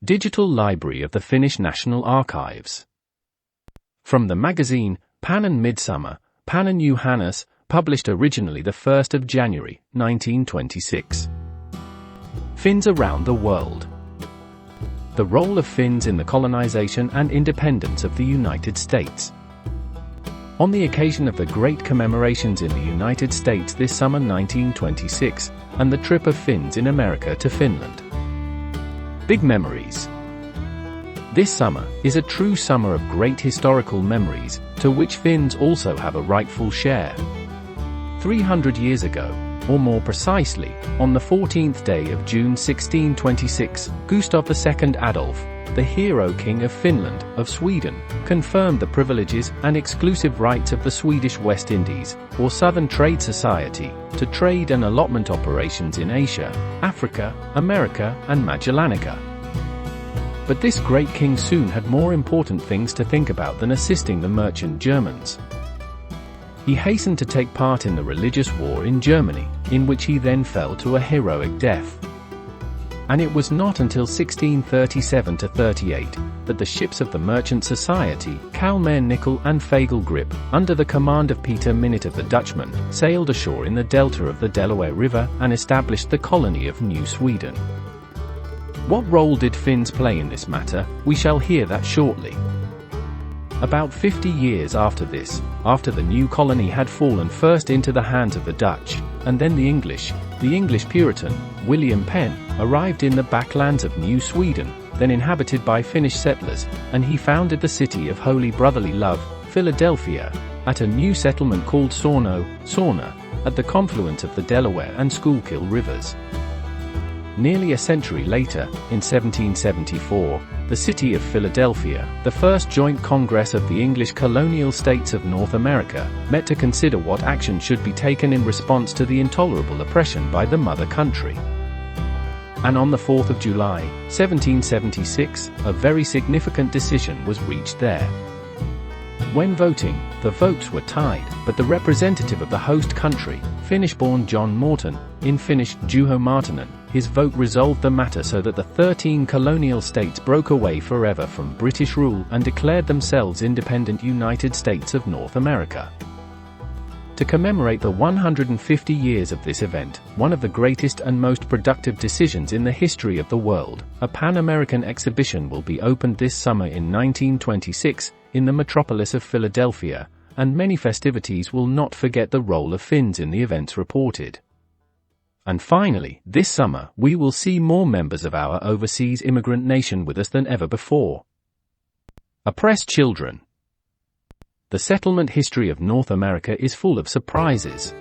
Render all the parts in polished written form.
Digital Library of the Finnish National Archives. From the magazine, Panan Midsummer, Panan Johannes, published originally the 1st of January, 1926. Finns around the world. The role of Finns in the colonization and independence of the United States. On the occasion of the great commemorations in the United States this summer 1926, and the trip of Finns in America to Finland. Big memories. This summer is a true summer of great historical memories, to which Finns also have a rightful share. 300 years ago, or more precisely, on the 14th day of June 1626, Gustav II Adolf, the hero king of Finland, of Sweden, confirmed the privileges and exclusive rights of the Swedish West Indies, or Southern Trade Society, to trade and allotment operations in Asia, Africa, America, and Magellanica. But this great king soon had more important things to think about than assisting the merchant Germans. He hastened to take part in the religious war in Germany, in which he then fell to a heroic death. And it was not until 1637–38 that the ships of the merchant society, Kalmar Nickel and Fagelgrip, under the command of Peter Minute of the Dutchman, sailed ashore in the delta of the Delaware River and established the colony of New Sweden. What role did Finns play in this matter? We shall hear that shortly. About 50 years after this, after the new colony had fallen first into the hands of the Dutch, and then the English Puritan, William Penn, arrived in the backlands of New Sweden, then inhabited by Finnish settlers, and he founded the city of Holy Brotherly Love, Philadelphia, at a new settlement called Sauna, at the confluence of the Delaware and Schuylkill rivers. Nearly a century later, in 1774, the city of Philadelphia, the first joint congress of the English colonial states of North America, met to consider what action should be taken in response to the intolerable oppression by the mother country. And on the 4th of July, 1776, a very significant decision was reached there. When voting, the votes were tied, but the representative of the host country, Finnish-born John Morton, in Finnish Juho Martinen, his vote resolved the matter so that the 13 colonial states broke away forever from British rule and declared themselves independent United States of North America. To commemorate the 150 years of this event, one of the greatest and most productive decisions in the history of the world, a Pan-American exhibition will be opened this summer in 1926, in the metropolis of Philadelphia, and many festivities will not forget the role of Finns in the events reported. And finally, this summer, we will see more members of our overseas immigrant nation with us than ever before. Oppressed children. The settlement history of North America is full of surprises.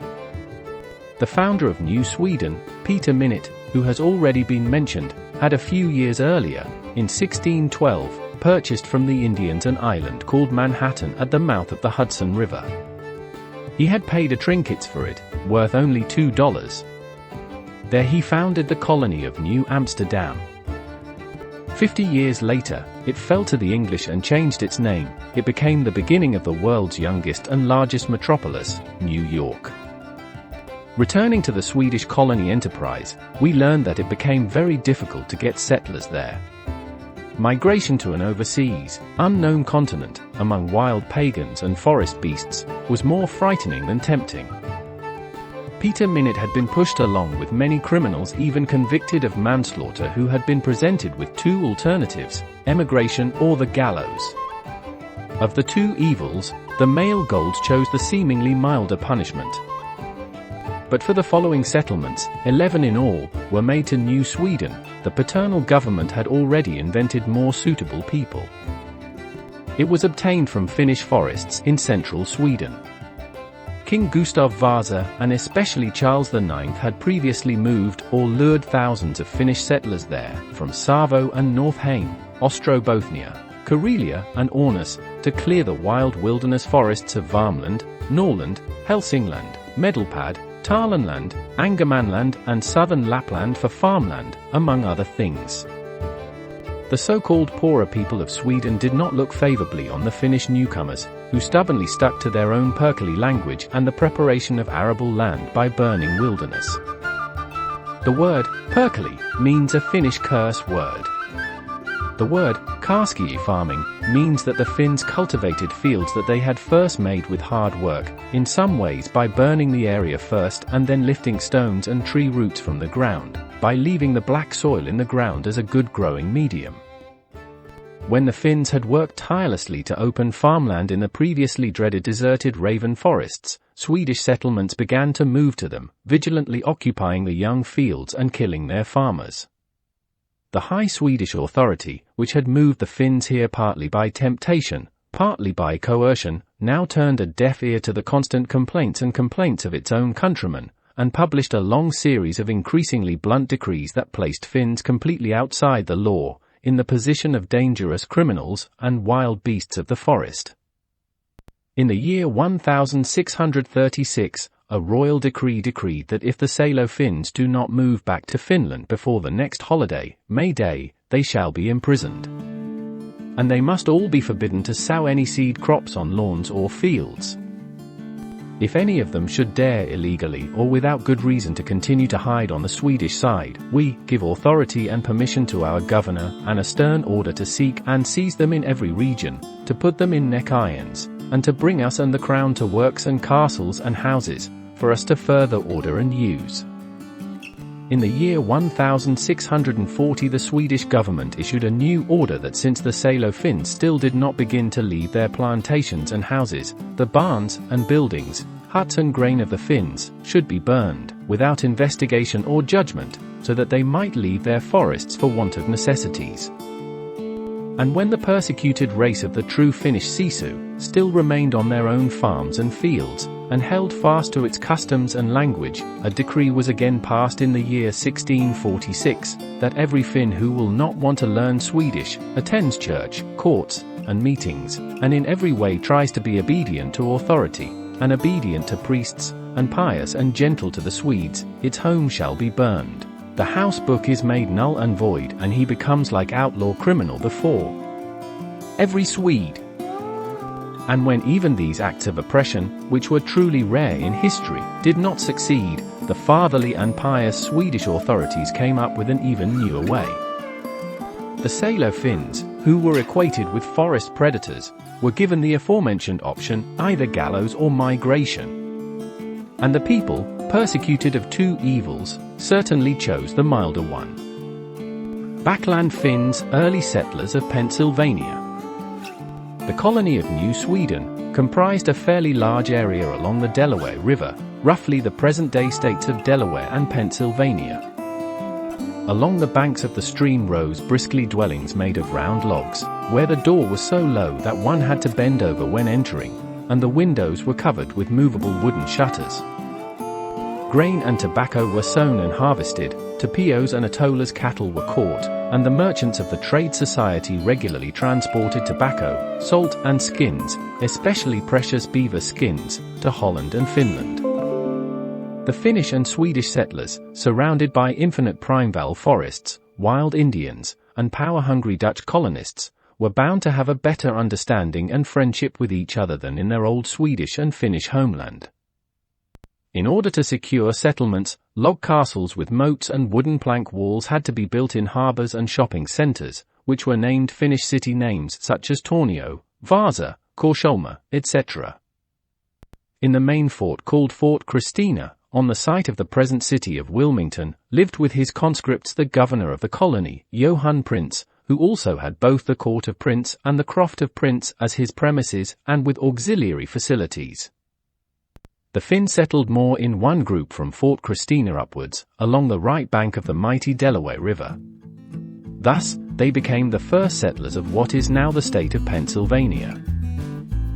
The founder of New Sweden, Peter Minute, who has already been mentioned, had a few years earlier, in 1612, purchased from the Indians an island called Manhattan at the mouth of the Hudson River. He had paid a trinkets for it, worth only $2. There he founded the colony of New Amsterdam. 50 years later, it fell to the English and changed its name. It became the beginning of the world's youngest and largest metropolis, New York. Returning to the Swedish colony enterprise, we learned that it became very difficult to get settlers there. Migration to an overseas, unknown continent, among wild pagans and forest beasts, was more frightening than tempting. Peter Minute had been pushed along with many criminals even convicted of manslaughter who had been presented with two alternatives, emigration or the gallows. Of the two evils, the male Golds chose the seemingly milder punishment. But for the following settlements, 11 in all, were made to New Sweden. The paternal government had already invented more suitable people. It was obtained from Finnish forests in central Sweden. King Gustav Vasa, and especially Charles IX, had previously moved or lured thousands of Finnish settlers there, from Savo and Northaim, Ostrobothnia, Karelia and Ornus, to clear the wild wilderness forests of Värmland, Norrland, Hälsingland, Medelpad, Talanland, Angermanland and southern Lapland for farmland, among other things. The so-called poorer people of Sweden did not look favorably on the Finnish newcomers, who stubbornly stuck to their own Perkele language and the preparation of arable land by burning wilderness. The word, Perkele, means a Finnish curse word. The word karski farming means that the Finns cultivated fields that they had first made with hard work, in some ways by burning the area first and then lifting stones and tree roots from the ground, by leaving the black soil in the ground as a good growing medium. When the Finns had worked tirelessly to open farmland in the previously dreaded deserted raven forests, Swedish settlements began to move to them, vigilantly occupying the young fields and killing their farmers. The High Swedish Authority, which had moved the Finns here partly by temptation, partly by coercion, now turned a deaf ear to the constant complaints of its own countrymen, and published a long series of increasingly blunt decrees that placed Finns completely outside the law, in the position of dangerous criminals and wild beasts of the forest. In the year 1636, a royal decree decreed that if the Salo Finns do not move back to Finland before the next holiday, May Day, they shall be imprisoned. And they must all be forbidden to sow any seed crops on lawns or fields. If any of them should dare illegally or without good reason to continue to hide on the Swedish side, we give authority and permission to our governor and a stern order to seek and seize them in every region, to put them in neck irons, and to bring us and the crown to works and castles and houses, for us to further order and use. In the year 1640 the Swedish government issued a new order that since the Salo Finns still did not begin to leave their plantations and houses, the barns and buildings, huts and grain of the Finns, should be burned, without investigation or judgment, so that they might leave their forests for want of necessities. And when the persecuted race of the true Finnish Sisu still remained on their own farms and fields, and held fast to its customs and language, a decree was again passed in the year 1646, that every Finn who will not want to learn Swedish, attends church, courts, and meetings, and in every way tries to be obedient to authority, and obedient to priests, and pious and gentle to the Swedes, its home shall be burned. The house book is made null and void, and he becomes like outlaw criminal before every Swede. And when even these acts of oppression, which were truly rare in history, did not succeed, the fatherly and pious Swedish authorities came up with an even newer way. The Salo Finns, who were equated with forest predators, were given the aforementioned option, either gallows or migration. And the people, persecuted of two evils, certainly chose the milder one. Backland Finns, early settlers of Pennsylvania. The colony of New Sweden comprised a fairly large area along the Delaware River, roughly the present-day states of Delaware and Pennsylvania. Along the banks of the stream rose briskly dwellings made of round logs, where the door was so low that one had to bend over when entering, and the windows were covered with movable wooden shutters. Grain and tobacco were sown and harvested, Topios and Atolas cattle were caught, and the merchants of the trade society regularly transported tobacco, salt and skins, especially precious beaver skins, to Holland and Finland. The Finnish and Swedish settlers, surrounded by infinite primeval forests, wild Indians, and power-hungry Dutch colonists, were bound to have a better understanding and friendship with each other than in their old Swedish and Finnish homeland. In order to secure settlements, log castles with moats and wooden plank walls had to be built in harbors and shopping centers, which were named Finnish city names such as Tornio, Vasa, Korsholma, etc. In the main fort called Fort Christina, on the site of the present city of Wilmington, lived with his conscripts the governor of the colony, Johann Prince, who also had both the court of Prince and the croft of Prince as his premises and with auxiliary facilities. The Finns settled more in one group from Fort Christina upwards, along the right bank of the mighty Delaware River. Thus, they became the first settlers of what is now the state of Pennsylvania.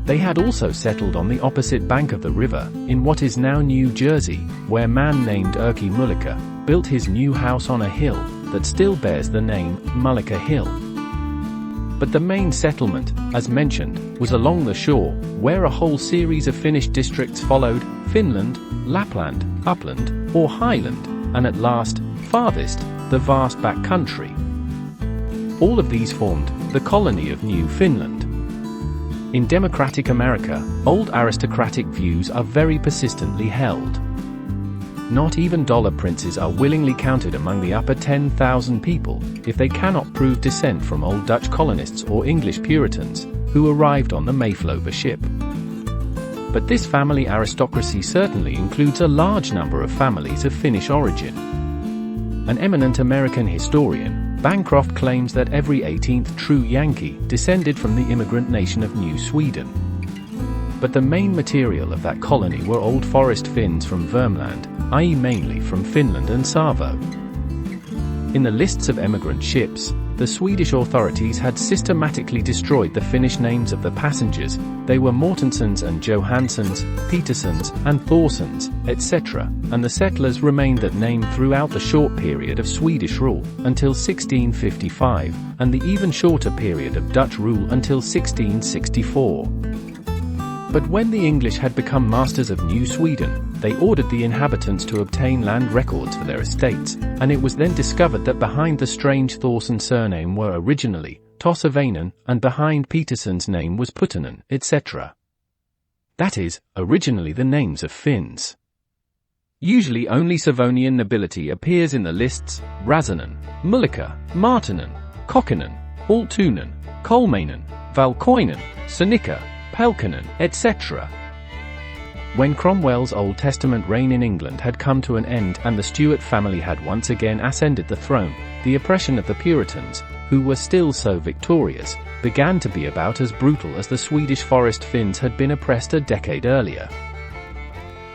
They had also settled on the opposite bank of the river, in what is now New Jersey, where a man named Erkki Mullica built his new house on a hill that still bears the name Mullica Hill. But the main settlement, as mentioned, was along the shore, where a whole series of Finnish districts followed, Finland, Lapland, Upland, or Highland, and at last, farthest, the vast back country. All of these formed the colony of New Finland. In democratic America, old aristocratic views are very persistently held. not even dollar princes are willingly counted among the upper 10,000 people, if they cannot prove descent from old Dutch colonists or English Puritans, who arrived on the Mayflower ship. But this family aristocracy certainly includes a large number of families of Finnish origin. An eminent American historian, Bancroft, claims that every 18th true Yankee descended from the immigrant nation of New Sweden. But the main material of that colony were Old Forest Finns from Vermland, i.e. mainly from Finland and Savo. In the lists of emigrant ships, the Swedish authorities had systematically destroyed the Finnish names of the passengers. They were Mortensons and Johanssons, Petersons and Thorsons, etc., and the settlers remained that name throughout the short period of Swedish rule, until 1655, and the even shorter period of Dutch rule until 1664. But when the English had become masters of New Sweden, they ordered the inhabitants to obtain land records for their estates, and it was then discovered that behind the strange Thorson surname were originally Tossavainen, and behind Peterson's name was Puttinen, etc. That is, originally the names of Finns. Usually only Savonian nobility appears in the lists: Rasanen, Mulika, Martinen, Kokkinen, Haltunen, Kolmainen, Valkoinen, Sinikka, Pelkonen, etc. When Cromwell's Old Testament reign in England had come to an end and the Stuart family had once again ascended the throne, the oppression of the Puritans, who were still so victorious, began to be about as brutal as the Swedish Forest Finns had been oppressed a decade earlier.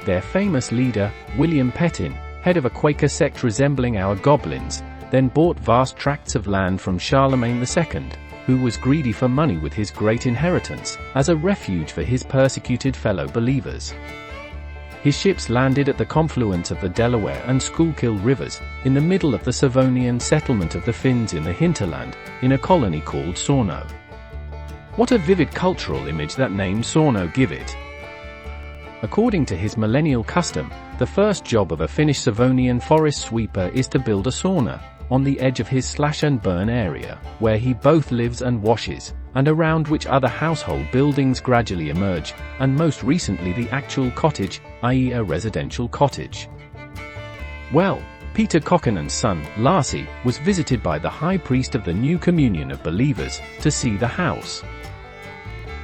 Their famous leader, William Pettin, head of a Quaker sect resembling our goblins, then bought vast tracts of land from Charlemagne II, who was greedy for money with his great inheritance, as a refuge for his persecuted fellow believers. His ships landed at the confluence of the Delaware and Schuylkill rivers, in the middle of the Savonian settlement of the Finns in the hinterland, in a colony called Sorno. What a vivid cultural image that name Sorno give it! According to his millennial custom, the first job of a Finnish Savonian forest sweeper is to build a sauna, on the edge of his slash-and-burn area, where he both lives and washes, and around which other household buildings gradually emerge, and most recently the actual cottage, i.e. a residential cottage. Well, Peter Kokkonen's son, Larsi, was visited by the high priest of the new communion of believers, to see the house.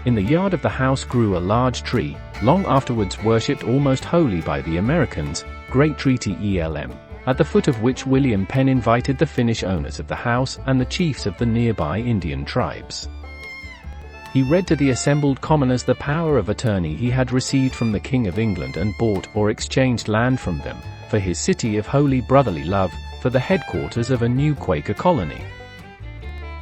In the yard of the house grew a large tree, long afterwards worshipped almost wholly by the Americans, Great Tree Telm, at the foot of which William Penn invited the Finnish owners of the house and the chiefs of the nearby Indian tribes. He read to the assembled commoners the power of attorney he had received from the King of England and bought or exchanged land from them, for his city of holy brotherly love, for the headquarters of a new Quaker colony.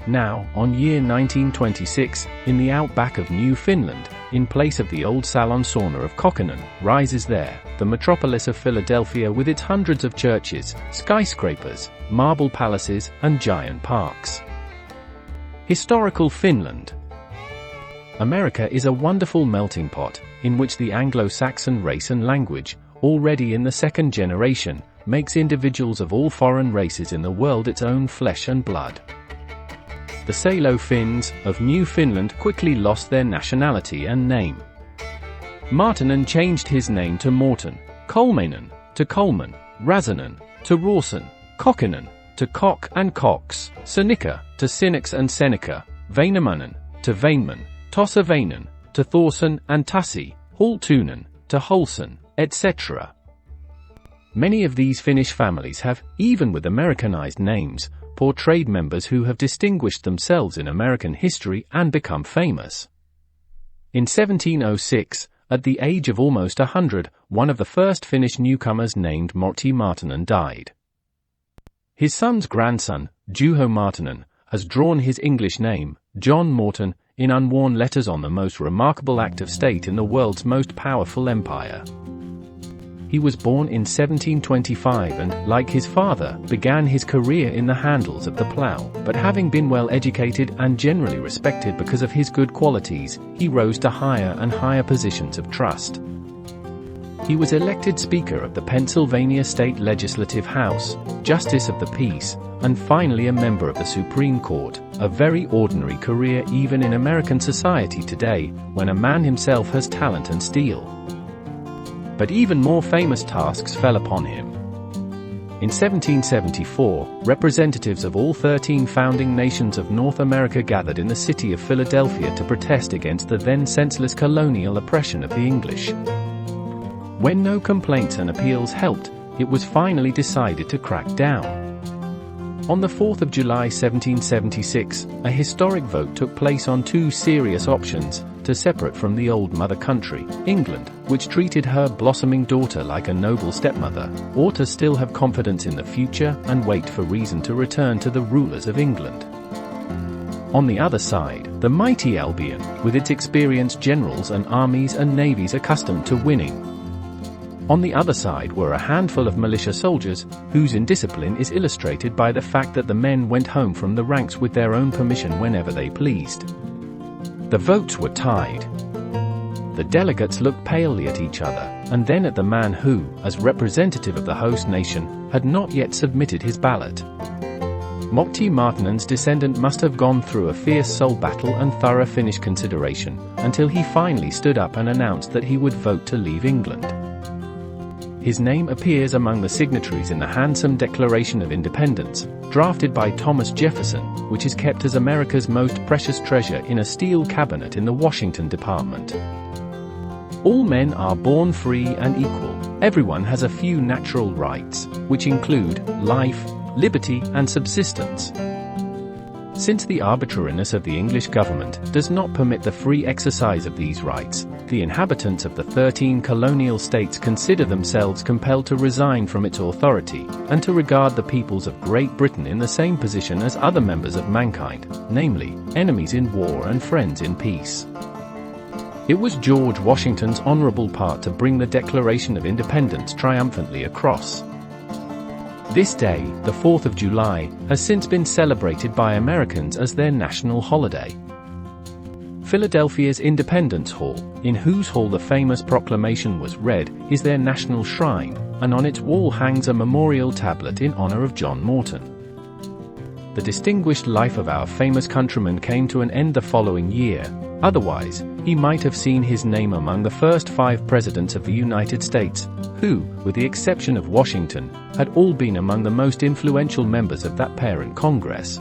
Now, on year 1926, in the outback of New Finland, in place of the old Salon sauna of Kokkonen, rises there, the metropolis of Philadelphia with its hundreds of churches, skyscrapers, marble palaces, and giant parks. Historical Finland. America is a wonderful melting pot, in which the Anglo-Saxon race and language, already in the second generation, makes individuals of all foreign races in the world its own flesh and blood. The Salo Finns of New Finland quickly lost their nationality and name. Martinen changed his name to Morton, Kolmainen to Coleman, Rasanen to Rawson, Kokkinen to Cock and Cox, Sinikka to Sinix and Seneca, Väinämöinen to Vainman, Tossavainen to Thorson and Tussi, Haltunen to Holson, etc. Many of these Finnish families have, even with Americanized names, portrayed members who have distinguished themselves in American history and become famous. In 1706, at the age of almost 100, one of the first Finnish newcomers named Morty Martinen died. His son's grandson, Juho Martinen, has drawn his English name, John Morton, in unworn letters on the most remarkable act of state in the world's most powerful empire. He was born in 1725 and, like his father, began his career in the handles of the plough, but having been well educated and generally respected because of his good qualities, he rose to higher and higher positions of trust. He was elected Speaker of the Pennsylvania State Legislative House, Justice of the Peace, and finally a member of the Supreme Court, a very ordinary career even in American society today, when a man himself has talent and steel. But even more famous tasks fell upon him. In 1774, representatives of all 13 founding nations of North America gathered in the city of Philadelphia to protest against the then senseless colonial oppression of the English. When no complaints and appeals helped, it was finally decided to crack down. On the 4th of July 1776, a historic vote took place on two serious options: to separate from the old mother country, England, which treated her blossoming daughter like a noble stepmother, or to still have confidence in the future and wait for reason to return to the rulers of England. On the other side, the mighty Albion, with its experienced generals and armies and navies accustomed to winning. On the other side were a handful of militia soldiers, whose indiscipline is illustrated by the fact that the men went home from the ranks with their own permission whenever they pleased. The votes were tied. The delegates looked palely at each other, and then at the man who, as representative of the host nation, had not yet submitted his ballot. Mokti Martinen's descendant must have gone through a fierce soul battle and thorough Finnish consideration, until he finally stood up and announced that he would vote to leave England. His name appears among the signatories in the handsome Declaration of Independence, drafted by Thomas Jefferson, which is kept as America's most precious treasure in a steel cabinet in the Washington Department. All men are born free and equal. Everyone has a few natural rights, which include life, liberty, and subsistence. Since the arbitrariness of the English government does not permit the free exercise of these rights, the inhabitants of the 13 colonial states consider themselves compelled to resign from its authority, and to regard the peoples of Great Britain in the same position as other members of mankind, namely, enemies in war and friends in peace. It was George Washington's honorable part to bring the Declaration of Independence triumphantly across. This day, the 4th of July, has since been celebrated by Americans as their national holiday. Philadelphia's Independence Hall, in whose hall the famous proclamation was read, is their national shrine, and on its wall hangs a memorial tablet in honor of John Morton. The distinguished life of our famous countryman came to an end the following year. Otherwise, he might have seen his name among the first 5 presidents of the United States, who, with the exception of Washington, had all been among the most influential members of that parent Congress.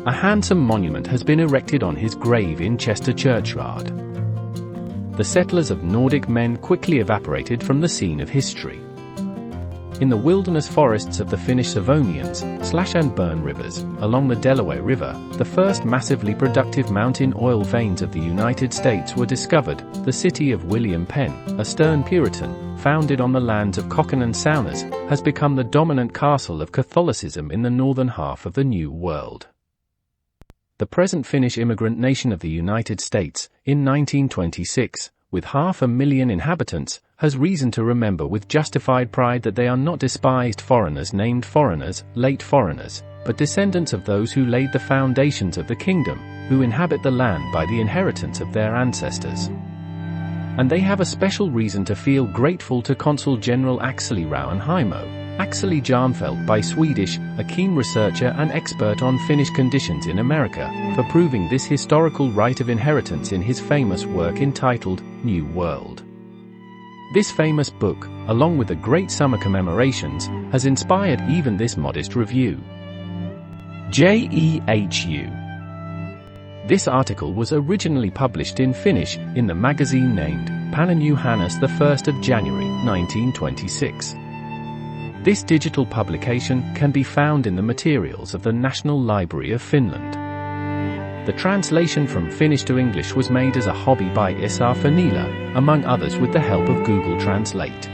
A handsome monument has been erected on his grave in Chester churchyard. The settlers of Nordic men quickly evaporated from the scene of history. In the wilderness forests of the Finnish Slavonians, slash-and-burn rivers, along the Delaware River, the first massively productive mountain oil veins of the United States were discovered. The city of William Penn, a stern Puritan, founded on the lands of Cocken and Sauners, has become the dominant castle of Catholicism in the northern half of the New World. The present Finnish immigrant nation of the United States, in 1926, with 500,000 inhabitants, has reason to remember with justified pride that they are not despised foreigners named foreigners, late foreigners, but descendants of those who laid the foundations of the kingdom, who inhabit the land by the inheritance of their ancestors. And they have a special reason to feel grateful to Consul General Axel Rauenheimo, Axel Jarnfeldt by Swedish, a keen researcher and expert on Finnish conditions in America, for proving this historical right of inheritance in his famous work entitled New World. This famous book, along with the great summer commemorations, has inspired even this modest review. JEHU. This article was originally published in Finnish in the magazine named Päivän Juhannus the 1st of January 1926. This digital publication can be found in the materials of the National Library of Finland. The translation from Finnish to English was made as a hobby by Esa Fanila, among others with the help of Google Translate.